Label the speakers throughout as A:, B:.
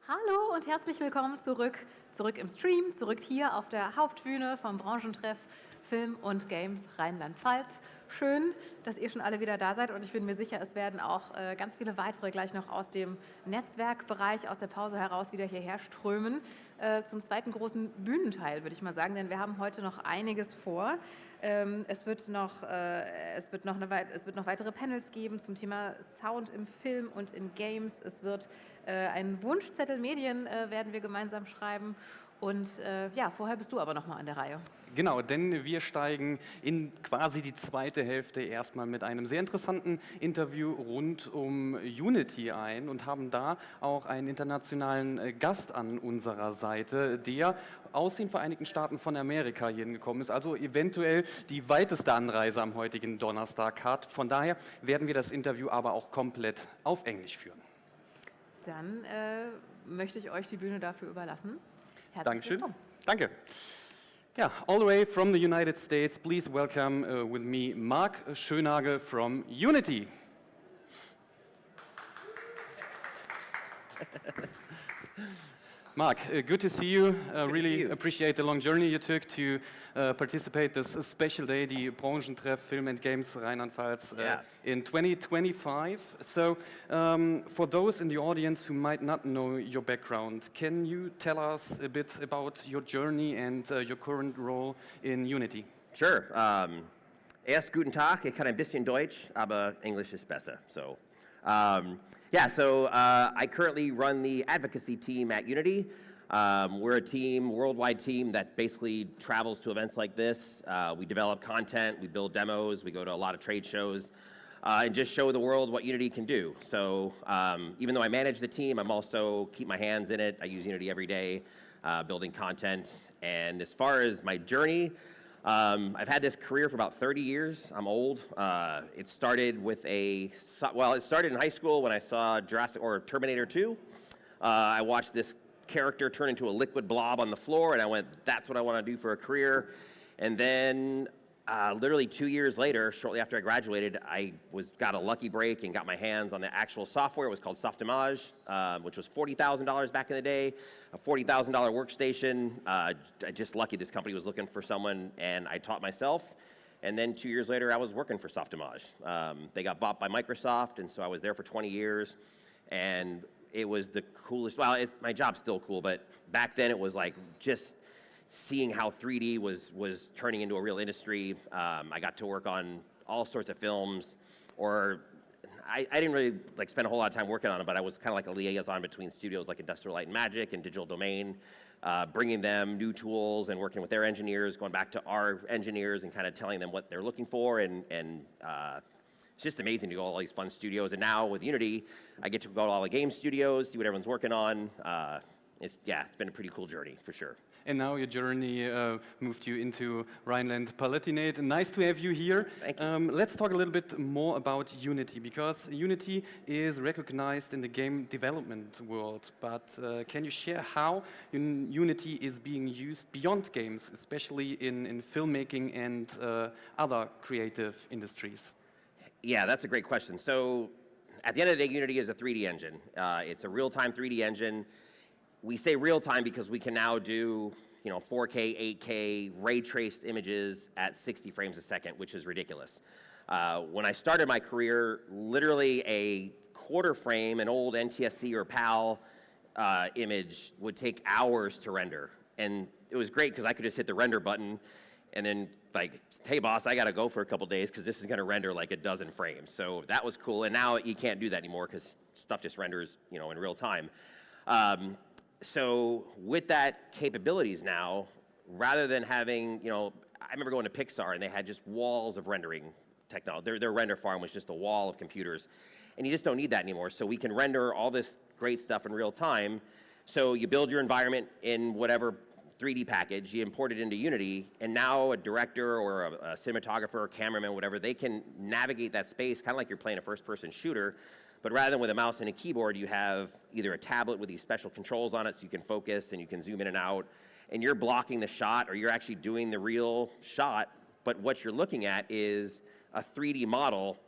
A: Hallo und herzlich willkommen zurück im Stream, zurück hier auf der Hauptbühne vom Branchentreff Film und Games Rheinland-Pfalz. Schön, dass ihr schon alle wieder da seid und ich bin mir sicher, es werden auch ganz viele weitere gleich noch aus dem Netzwerkbereich, aus der Pause heraus wieder hierher strömen. Zum zweiten großen Bühnenteil, würde ich mal sagen, denn wir haben heute noch einiges vor. Es wird noch weitere Panels geben zum Thema Sound im Film und in Games. Es wird einen Wunschzettel Medien werden wir gemeinsam schreiben. Und ja, vorher bist du aber noch mal an der Reihe.
B: Genau, denn wir steigen in quasi die zweite Hälfte erstmal mit einem sehr interessanten Interview rund um Unity ein und haben da auch einen internationalen Gast an unserer Seite, der aus den Vereinigten Staaten von Amerika hier gekommen ist, also eventuell die weiteste Anreise am heutigen Donnerstag hat. Von daher werden wir das Interview aber auch komplett auf Englisch führen.
A: Dann möchte ich euch die Bühne dafür überlassen. Herzlich
B: Dankeschön.
A: willkommen.
B: Danke. Yeah, all the way from the United States, please welcome with me Marc Schoennagel from Unity. Marc, good to see you. Really appreciate the long journey you took to participate this special day, the Branchentreff Film and Games Rheinland-Pfalz in 2025. So, for those in the audience who might not know your background, can you tell us a bit about your journey and your current role in Unity?
C: Sure. Erst guten Tag, ich kann ein bisschen Deutsch, aber English ist besser. So, I currently run the advocacy team at Unity. We're a worldwide team that basically travels to events like this. We develop content, we build demos, we go to a lot of trade shows, and just show the world what Unity can do. So even though I manage the team, I'm also keep my hands in it. I use Unity every day, building content. And as far as my journey, I've had this career for about 30 years. I'm old. It started it started in high school when I saw Terminator 2. I watched this character turn into a liquid blob on the floor, and I went, that's what I want to do for a career. And then literally 2 years later, shortly after I graduated, I got a lucky break and got my hands on the actual software. It was called Softimage, which was $40,000 back in the day, a $40,000 workstation. Just lucky this company was looking for someone, and I taught myself. And then 2 years later, I was working for Softimage. They got bought by Microsoft, and so I was there for 20 years. And it was the coolest. Well, my job's still cool, but back then it was like just seeing how 3D was turning into a real industry. I got to work on all sorts of films, or I didn't really spend a whole lot of time working on it, but I was kind of like a liaison between studios like Industrial Light and Magic and Digital Domain, bringing them new tools and working with their engineers, going back to our engineers and kind of telling them what they're looking for, and it's just amazing to go to all these fun studios. And now with Unity, I get to go to all the game studios, see what everyone's working on. It's been a pretty cool journey for sure.
B: And now your journey moved you into Rheinland-Palatinate. Nice to have you here.
C: Thank you.
B: Let's talk a little bit more about Unity, because Unity is recognized in the game development world. But can you share how Unity is being used beyond games, especially in filmmaking and other creative industries?
C: Yeah, that's a great question. So at the end of the day, Unity is a 3D engine. It's a real-time 3D engine. We say real-time because we can now do 4K, 8K, ray-traced images at 60 frames a second, which is ridiculous. When I started my career, literally a quarter frame, an old NTSC or PAL image would take hours to render. And it was great because I could just hit the render button and then hey boss, I gotta go for a couple days because this is gonna render like a dozen frames. So that was cool, and now you can't do that anymore because stuff just renders in real time. So with that capabilities now, rather than having, I remember going to Pixar and they had just walls of rendering technology. Their render farm was just a wall of computers, and you just don't need that anymore. So we can render all this great stuff in real time. So you build your environment in whatever 3D package, you import it into Unity, and now a director or a cinematographer or cameraman, whatever, they can navigate that space kind of like you're playing a first-person shooter, but rather than with a mouse and a keyboard, you have either a tablet with these special controls on it so you can focus and you can zoom in and out, and you're blocking the shot or you're actually doing the real shot, but what you're looking at is a 3D model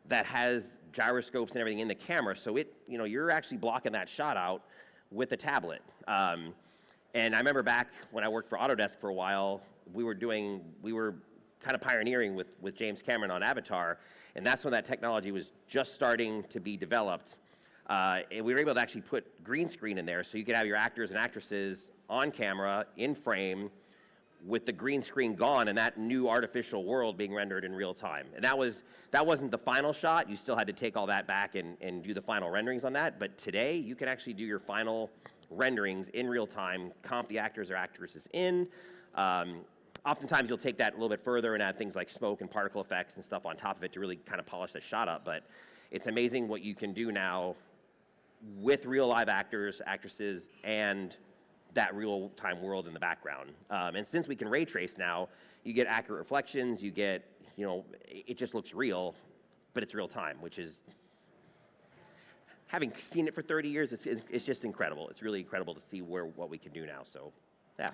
C: that has gyroscopes and everything in the camera, so you're actually blocking that shot out with a tablet. And I remember back when I worked for Autodesk for a while, we were kind of pioneering with James Cameron on Avatar, and that's when that technology was just starting to be developed. And we were able to actually put green screen in there, so you could have your actors and actresses on camera, in frame, with the green screen gone and that new artificial world being rendered in real time. And that wasn't the final shot. You still had to take all that back and do the final renderings on that. But today, you can actually do your final renderings in real time, comp the actors or actresses in. Oftentimes, you'll take that a little bit further and add things like smoke and particle effects and stuff on top of it to really kind of polish the shot up. But it's amazing what you can do now with real live actors, actresses, and that real-time world in the background. And since we can ray trace now, you get accurate reflections, you get, it just looks real, but it's real time, which is, having seen it for 30 years, it's just incredible. It's really incredible to see what we can do now, so, yeah.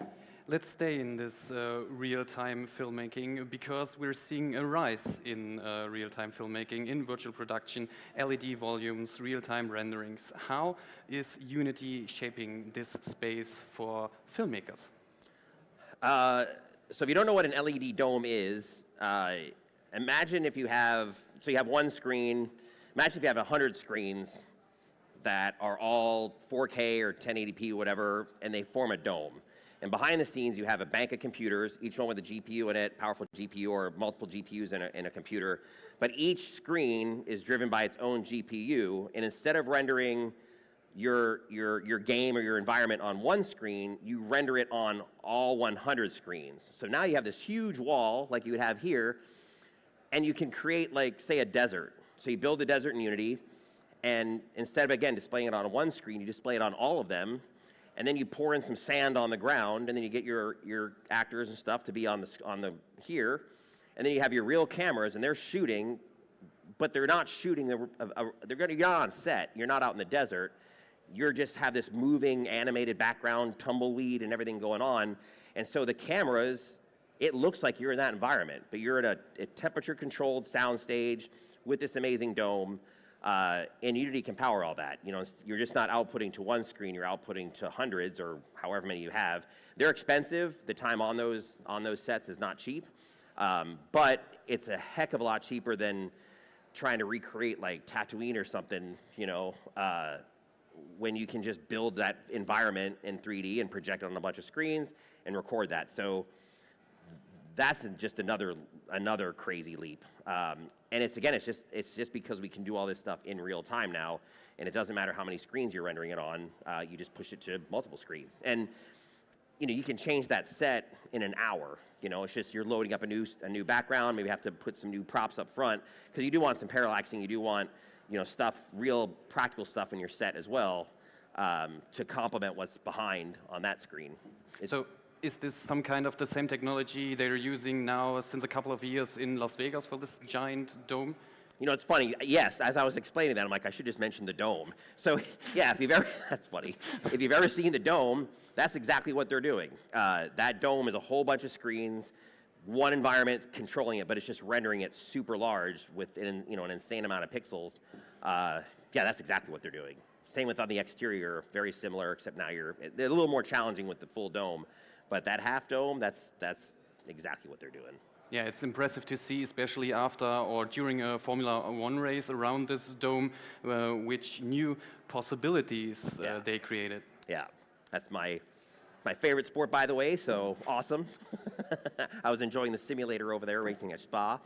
B: Let's stay in this real-time filmmaking because we're seeing a rise in real-time filmmaking, in virtual production, LED volumes, real-time renderings. How is Unity shaping this space for filmmakers?
C: So if you don't know what an LED dome is, imagine if you have one screen, imagine if you have 100 screens that are all 4K or 1080p, whatever, and they form a dome. And behind the scenes, you have a bank of computers, each one with a GPU in it, powerful GPU or multiple GPUs in a computer. But each screen is driven by its own GPU. And instead of rendering your game or your environment on one screen, you render it on all 100 screens. So now you have this huge wall like you would have here, and you can create, like, say, a desert. So you build a desert in Unity, and instead of, again, displaying it on one screen, you display it on all of them. And then you pour in some sand on the ground, and then you get your actors and stuff to be on the here, and then you have your real cameras, and they're shooting, but they're not shooting. You're not on set. You're not out in the desert. You just have this moving, animated background, tumbleweed, and everything going on. And so the cameras, it looks like you're in that environment, but you're at a temperature-controlled sound stage with this amazing dome. And Unity can power all that. You're just not outputting to one screen, you're outputting to hundreds or however many you have. They're expensive. The time on those sets is not cheap. But it's a heck of a lot cheaper than trying to recreate like Tatooine or something, when you can just build that environment in 3D and project it on a bunch of screens and record that. So that's just another crazy leap. And it's just because we can do all this stuff in real time now, and it doesn't matter how many screens you're rendering it on. You just push it to multiple screens, and you can change that set in an hour. It's just you're loading up a new background. Maybe have to put some new props up front because you do want some parallaxing. You do want stuff, real practical stuff in your set as well, to complement what's behind on that screen.
B: So is this some kind of the same technology they're using now since a couple of years in Las Vegas for this giant dome?
C: It's funny. Yes, as I was explaining that, I'm like, I should just mention the dome. So, yeah, that's funny. If you've ever seen the dome, that's exactly what they're doing. That dome is a whole bunch of screens, one environment controlling it, but it's just rendering it super large with an insane amount of pixels. Yeah, that's exactly what they're doing. Same with on the exterior, very similar, except now they're a little more challenging with the full dome. But that half dome, that's exactly what they're doing.
B: Yeah, it's impressive to see, especially after or during a Formula One race around this dome, which new possibilities they created.
C: Yeah, that's my favorite sport, by the way, so awesome. I was enjoying the simulator over there, racing at Spa.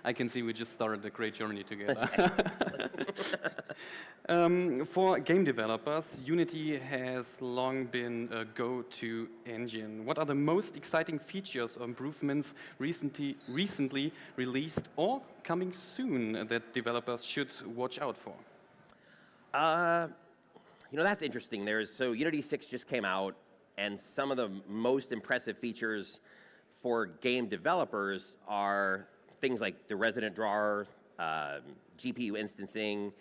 B: I can see we just started a great journey together. For game developers, Unity has long been a go-to engine. What are the most exciting features or improvements recently released or coming soon that developers should watch out for?
C: That's interesting. So Unity 6 just came out, and some of the most impressive features for game developers are things like the resident drawer, GPU instancing,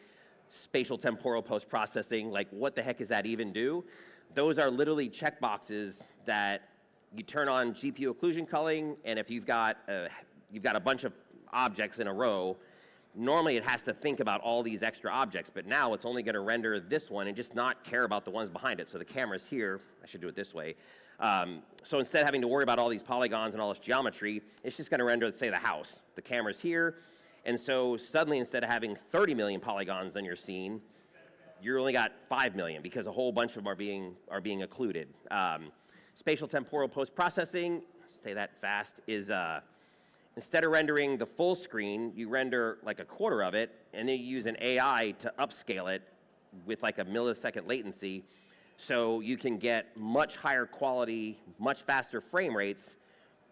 C: spatial temporal post-processing. Like, what the heck does that even do? Those are literally checkboxes that you turn on GPU occlusion culling, and if you've got a bunch of objects in a row, normally it has to think about all these extra objects, but now it's only going to render this one and just not care about the ones behind it. So the camera's here. I should do it this way. So instead of having to worry about all these polygons and all this geometry, it's just going to render, say, the house. The camera's here. And so suddenly, instead of having 30 million polygons on your scene, you only got 5 million because a whole bunch of them are being occluded. Spatial temporal post-processing, say that fast, is instead of rendering the full screen, you render like a quarter of it, and then you use an AI to upscale it with like a millisecond latency, so you can get much higher quality, much faster frame rates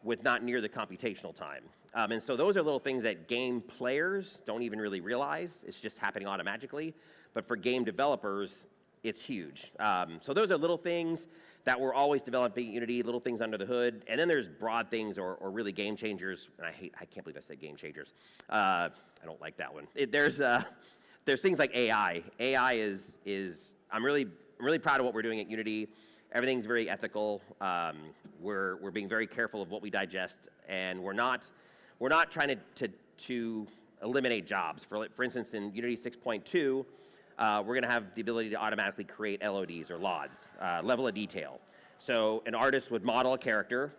C: with not near the computational time. And so those are little things that game players don't even really realize. It's just happening automatically. But for game developers, it's huge. So those are little things that we're always developing at Unity, little things under the hood. And then there's broad things or really game changers. And I can't believe I said game changers. I don't like that one. There's things like AI. AI is I'm really proud of what we're doing at Unity. Everything's very ethical. We're being very careful of what we digest, and we're not trying to eliminate jobs. For instance, in Unity 6.2, we're going to have the ability to automatically create LODs or LODs, level of detail. So an artist would model a character,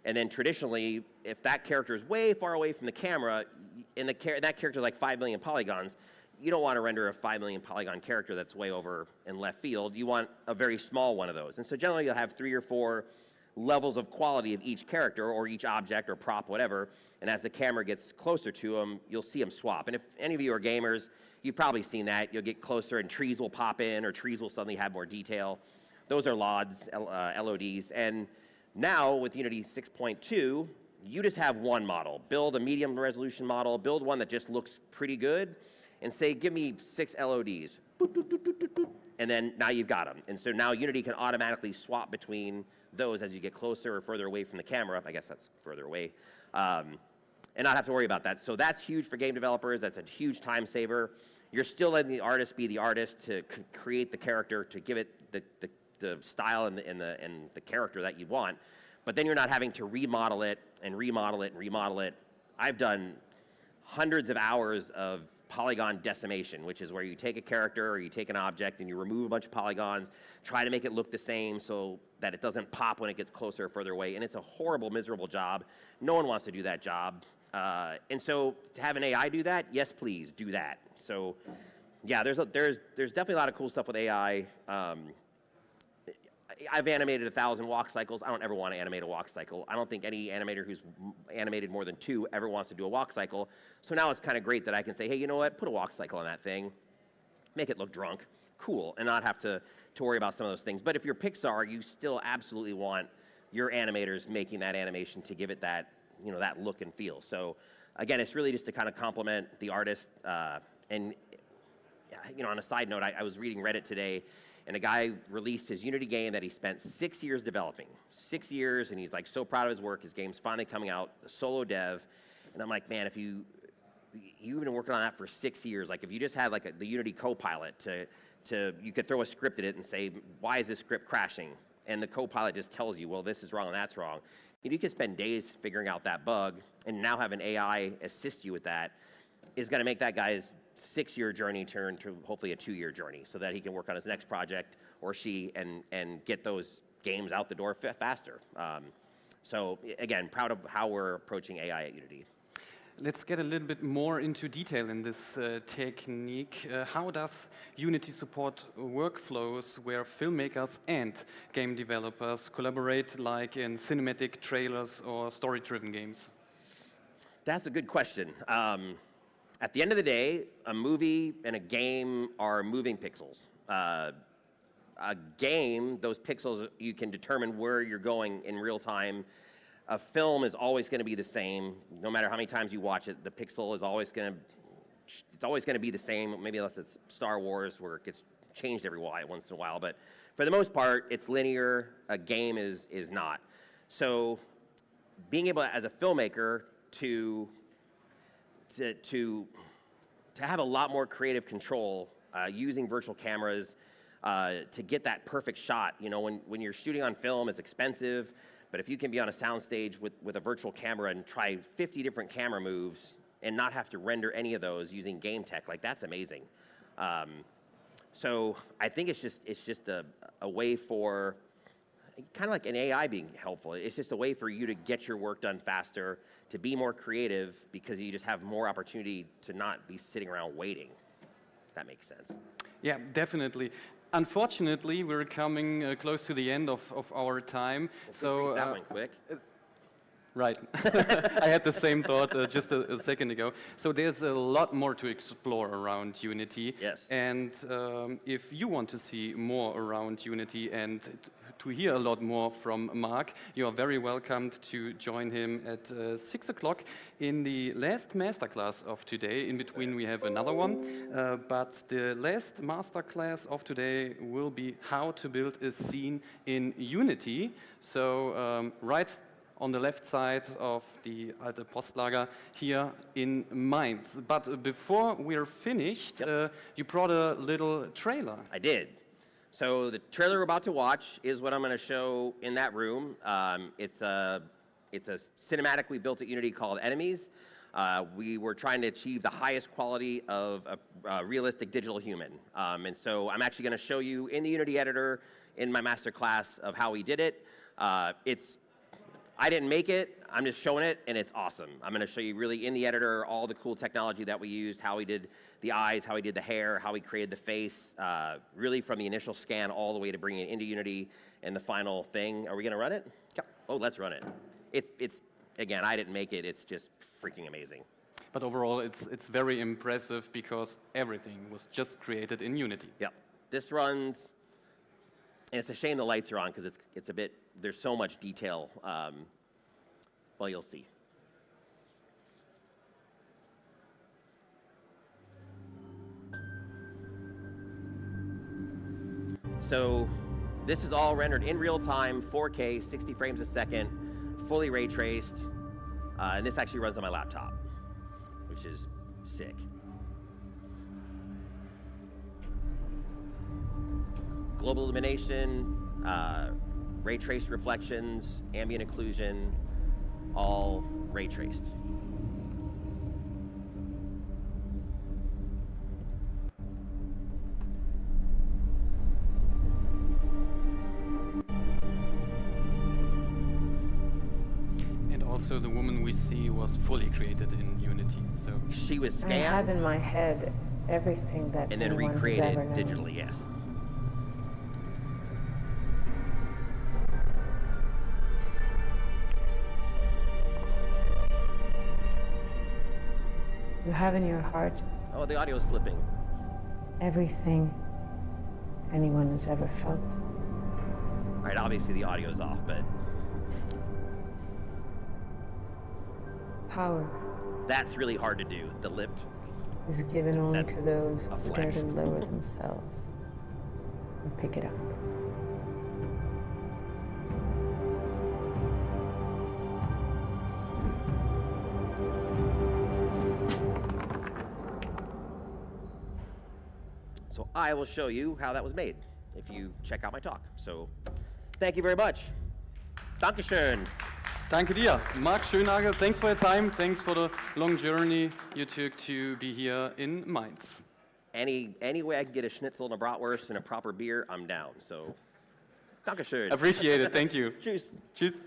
C: and then traditionally, if that character is way far away from the camera, and that character is like 5 million polygons, you don't want to render a 5 million polygon character that's way over in left field. You want a very small one of those. And so generally, you'll have 3 or 4 levels of quality of each character or each object or prop, whatever. And as the camera gets closer to them, you'll see them swap. And if any of you are gamers, you've probably seen that. You'll get closer and trees will pop in or trees will suddenly have more detail. Those are LODs, LODs. And now with Unity 6.2, you just have one model. Build a medium resolution model, build one that just looks pretty good, and say, give me 6 LODs. And then now you've got them. And so now Unity can automatically swap between those as you get closer or further away from the camera. I guess that's further away. And not have to worry about that. So that's huge for game developers. That's a huge time saver. You're still letting the artist be the artist to create the character, to give it the style and the character that you want. But then you're not having to remodel it and remodel it and remodel it. I've done hundreds of hours of polygon decimation, which is where you take a character or you take an object and you remove a bunch of polygons, try to make it look the same so that it doesn't pop when it gets closer or further away. And it's a horrible, miserable job. No one wants to do that job. And so to have an AI do that, yes, please do that. So yeah, there's definitely a lot of cool stuff with AI. I've animated 1,000 walk cycles. I don't ever want to animate a walk cycle. I don't think any animator who's animated more than 2 ever wants to do a walk cycle. So now it's kind of great that I can say, hey, you know what? Put a walk cycle on that thing. Make it look drunk. Cool. And not have to worry about some of those things. But if you're Pixar, you still absolutely want your animators making that animation to give it that, that look and feel. So again, it's really just to kind of complement the artist. And on a side note, I was reading Reddit today, and a guy released his Unity game that he spent 6 years developing. 6 years, and he's like so proud of his work. His game's finally coming out, a solo dev. And I'm like, man, if you've been working on that for 6 years, like if you just had like the Unity Copilot you could throw a script at it and say, why is this script crashing? And the Copilot just tells you, well, this is wrong and that's wrong. You could spend days figuring out that bug, and now have an AI assist you with that is going to make that guy's 6-year journey turn to hopefully a 2-year journey, so that he can work on his next project, or she, and get those games out the door faster. So again, proud of how we're approaching AI at Unity.
B: Let's get a little bit more into detail in this technique. How does Unity support workflows where filmmakers and game developers collaborate, like in cinematic trailers or story-driven games?
C: That's a good question. At the end of the day, a movie and a game are moving pixels. A game, those pixels, you can determine where you're going in real time. A film is always going to be the same. No matter how many times you watch it, the pixel is always going to be the same, maybe unless it's Star Wars, where it gets changed every once in a while. But for the most part, it's linear. A game is not. So being able, as a filmmaker, to have a lot more creative control using virtual cameras to get that perfect shot. When you're shooting on film, it's expensive, but if you can be on a soundstage with a virtual camera and try 50 different camera moves, and not have to render any of those using game tech. Like, that's amazing. So I think it's just a way for, kind of like an AI being helpful. It's just a way for you to get your work done faster, to be more creative, because you just have more opportunity to not be sitting around waiting. If that makes sense.
B: Yeah, definitely. Unfortunately, we're coming close to the end of our time.
C: So that one quick.
B: Right. I had the same thought just a second ago. So there's a lot more to explore around Unity.
C: Yes.
B: And if you want to see more around Unity and to hear a lot more from Marc, you are very welcomed to join him at 6 o'clock in the last masterclass of today. In between we have another one, but the last masterclass of today will be how to build a scene in Unity. So right on the left side of the Alte Postlager here in Mainz. But before we're finished, you brought a little trailer.
C: I did. So the trailer we're about to watch is what I'm going to show in that room. It's a cinematic we built at Unity called Enemies. We were trying to achieve the highest quality of a realistic digital human. And so I'm actually going to show you in the Unity editor in my master class of how we did it. I didn't make it, I'm just showing it, and it's awesome. I'm going to show you really in the editor all the cool technology that we used, how we did the eyes, how we did the hair, how we created the face, really from the initial scan all the way to bringing it into Unity and the final thing. Are we going to run it?
B: Yeah.
C: Oh, let's run it. It's again, I didn't make it, it's just freaking amazing.
B: But overall, it's very impressive because everything was just created in Unity.
C: Yep. This runs, and it's a shame the lights are on because it's a bit, there's so much detail. Well, you'll see. So this is all rendered in real time, 4K, 60 frames a second, fully ray traced, and this actually runs on my laptop, which is sick. Global illumination, ray traced reflections, ambient occlusion, all ray traced.
B: And also the woman we see was fully created in Unity. So
C: She was scanned.
D: I have in my head everything that
C: and then
D: anyone has
C: recreated
D: ever known.
C: digitally, yes.
D: You have in your heart
C: Oh, the audio's slipping.
D: everything anyone has ever felt.
C: All right, obviously the audio's off, but
D: Power
C: that's really hard to do. The lip.
D: is given only
C: That's
D: to those
C: a
D: who
C: flex.
D: dare to lower themselves and pick it up.
C: So I will show you how that was made if you check out my talk. So thank you very much. Dankeschön.
B: danke dir. Marc Schoennagel, thanks for your time. Thanks for the long journey you took to be here in Mainz.
C: Any way I can get a schnitzel and a bratwurst and a proper beer, I'm down. So Dankeschön.
B: Appreciate it. Thank you.
C: Tschüss.
B: Tschüss.